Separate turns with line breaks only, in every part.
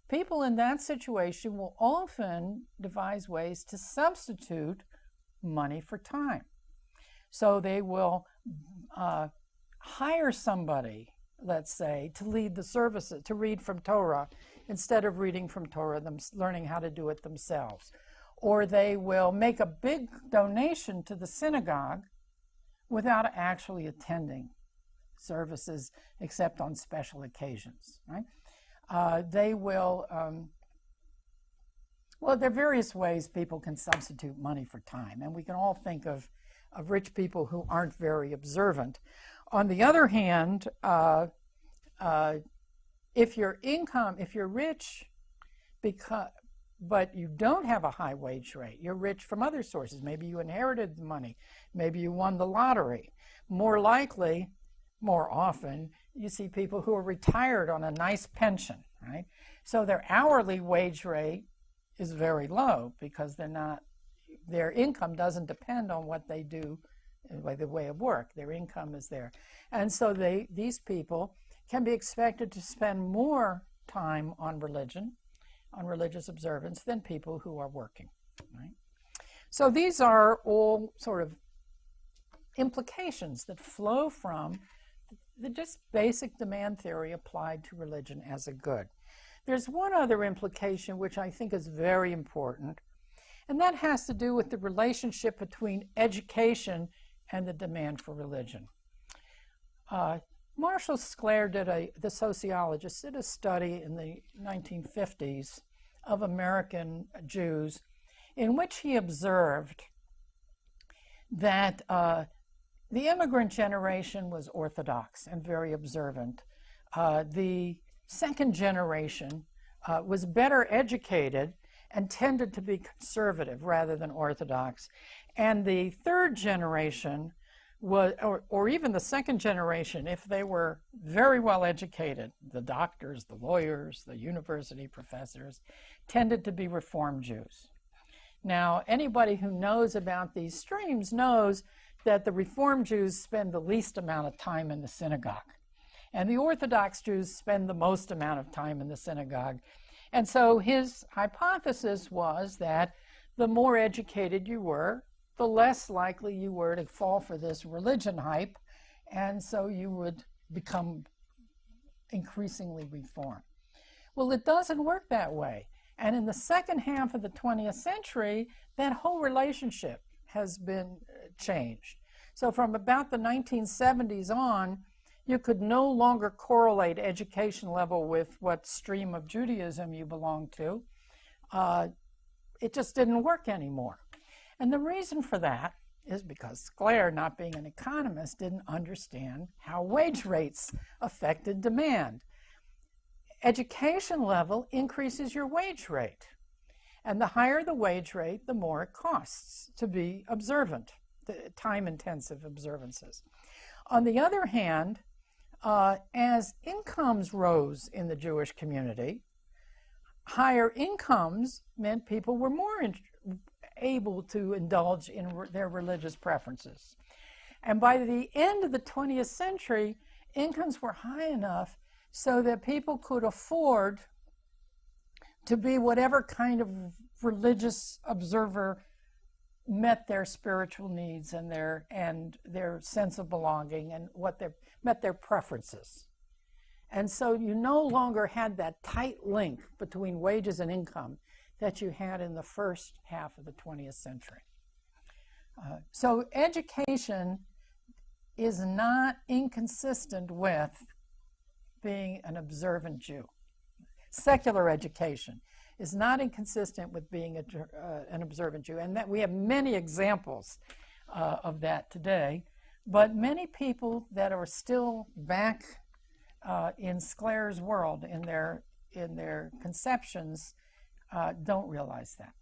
People in that situation will often devise ways to substitute money for time. So they will hire somebody, let's say, to lead the services, to read from Torah, instead of reading from Torah, learning how to do it themselves. Or they will make a big donation to the synagogue without actually attending services except on special occasions, right? They will, well, there are various ways people can substitute money for time, and we can all think of rich people who aren't very observant. On the other hand, if you're rich but you don't have a high wage rate, you're rich from other sources. Maybe you inherited the money, maybe you won the lottery. More likely, more often, you see people who are retired on a nice pension, right? So their hourly wage rate is very low because their income doesn't depend on what they do by the way of work. Their income is there. And so these people can be expected to spend more time on religion, on religious observance, than people who are working, right? So these are all sort of implications that flow from the just basic demand theory applied to religion as a good. There's one other implication which I think is very important, and that has to do with the relationship between education and the demand for religion. Marshall Sclair, the sociologist, did a study in the 1950s of American Jews in which he observed that the immigrant generation was Orthodox and very observant. The second generation was better educated and tended to be conservative rather than Orthodox. And the third generation was, or even the second generation, if they were very well educated, the doctors, the lawyers, the university professors, tended to be Reform Jews. Now, anybody who knows about these streams knows that the Reform Jews spend the least amount of time in the synagogue, and the Orthodox Jews spend the most amount of time in the synagogue. And so his hypothesis was that the more educated you were, the less likely you were to fall for this religion hype, and so you would become increasingly Reform. Well, it doesn't work that way. And in the second half of the 20th century, that whole relationship has been changed. So from about the 1970s on, you could no longer correlate education level with what stream of Judaism you belong to. It just didn't work anymore. And the reason for that is because Sclair, not being an economist, didn't understand how wage rates affected demand. Education level increases your wage rate. And the higher the wage rate, the more it costs to be observant, the time-intensive observances. On the other hand, as incomes rose in the Jewish community, higher incomes meant people were more able to indulge in their religious preferences. And by the end of the 20th century, incomes were high enough so that people could afford to be whatever kind of religious observer met their spiritual needs and their sense of belonging and met their preferences. And so you no longer had that tight link between wages and income that you had in the first half of the 20th century. So education is not inconsistent with being an observant Jew. Secular education is not inconsistent with being an observant Jew, and that we have many examples of that today. But many people that are still back in Sclair's world, in their conceptions, don't realize that.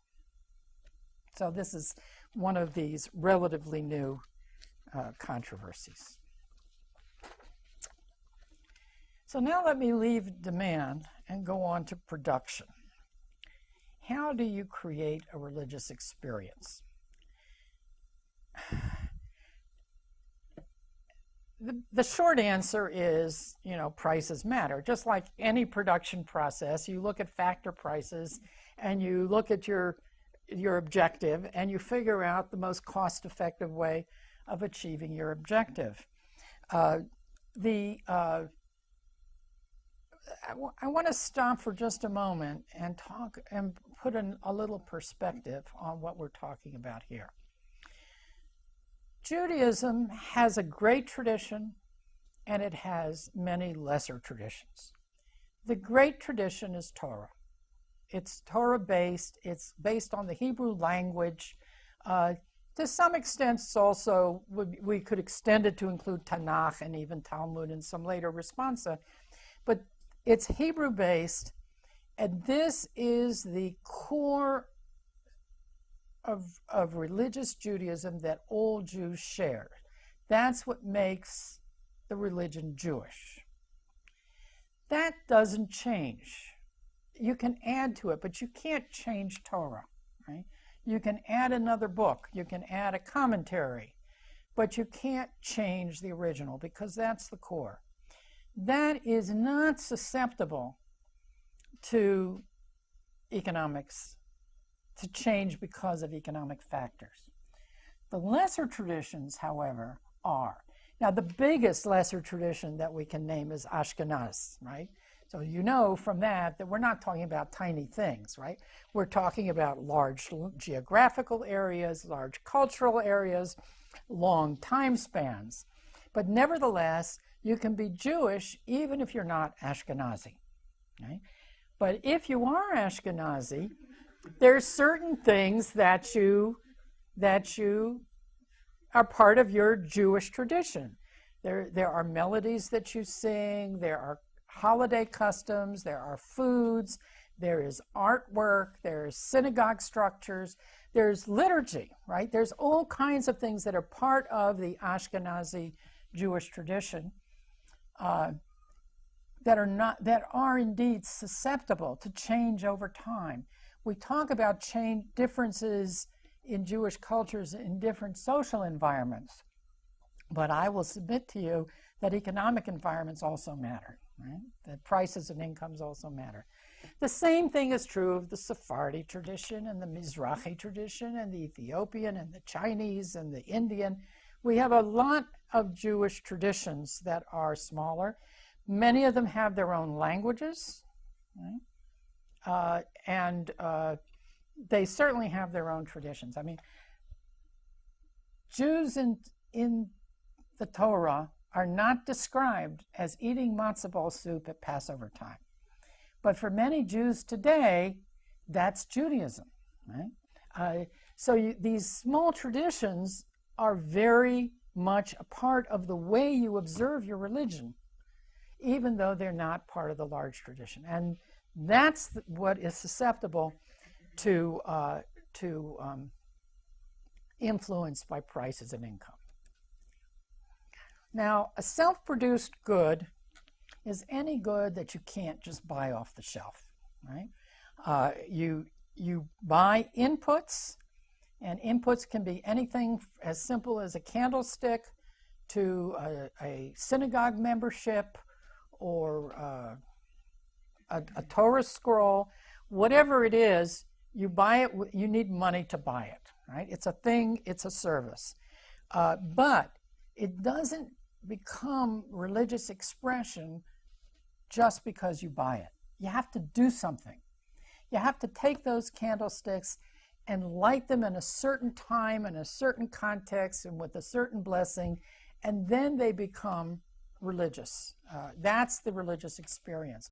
So this is one of these relatively new controversies. So now let me leave demand and go on to production. How do you create a religious experience? the short answer is, prices matter. Just like any production process, you look at factor prices and you look at your objective and you figure out the most cost-effective way of achieving your objective. I want to stop for just a moment and talk and put in a little perspective on what we're talking about here. Judaism has a great tradition and it has many lesser traditions. The great tradition is Torah. It's Torah-based. It's based on the Hebrew language. To some extent, it's also, we could extend it to include Tanakh and even Talmud and some later responsa. But it's Hebrew-based, and this is the core of religious Judaism that all Jews share. That's what makes the religion Jewish. That doesn't change. You can add to it, but you can't change Torah, right? You can add another book, you can add a commentary, but you can't change the original because that's the core. That is not susceptible to economics, to change because of economic factors. The lesser traditions, however, are. Now, the biggest lesser tradition that we can name is Ashkenaz, right? So you know from that we're not talking about tiny things, right? We're talking about large geographical areas, large cultural areas, long time spans. But nevertheless, you can be Jewish even if you're not Ashkenazi, right? But if you are Ashkenazi, there's certain things that you are part of your Jewish tradition. There are melodies that you sing, there are holiday customs, there are foods, there is artwork, there's synagogue structures, there's liturgy, right? There's all kinds of things that are part of the Ashkenazi Jewish tradition that are indeed susceptible to change over time. We talk about differences in Jewish cultures in different social environments, but I will submit to you that economic environments also matter, right? That prices and incomes also matter. The same thing is true of the Sephardi tradition and the Mizrahi tradition and the Ethiopian and the Chinese and the Indian. We have a lot of Jewish traditions that are smaller. Many of them have their own languages, right? They certainly have their own traditions. I mean, Jews in the Torah are not described as eating matzah ball soup at Passover time. But for many Jews today, that's Judaism, right? These small traditions are very much a part of the way you observe your religion, even though they're not part of the large tradition. And that's what is susceptible to influence by prices and income. Now, a self-produced good is any good that you can't just buy off the shelf, right? You buy inputs, and inputs can be anything as simple as a candlestick to a synagogue membership or a Torah scroll. Whatever it is, you buy it, you need money to buy it, right? It's a thing, it's a service. But it doesn't become religious expression just because you buy it. You have to do something. You have to take those candlesticks and light them in a certain time, in a certain context, and with a certain blessing, and then they become religious. That's the religious experience.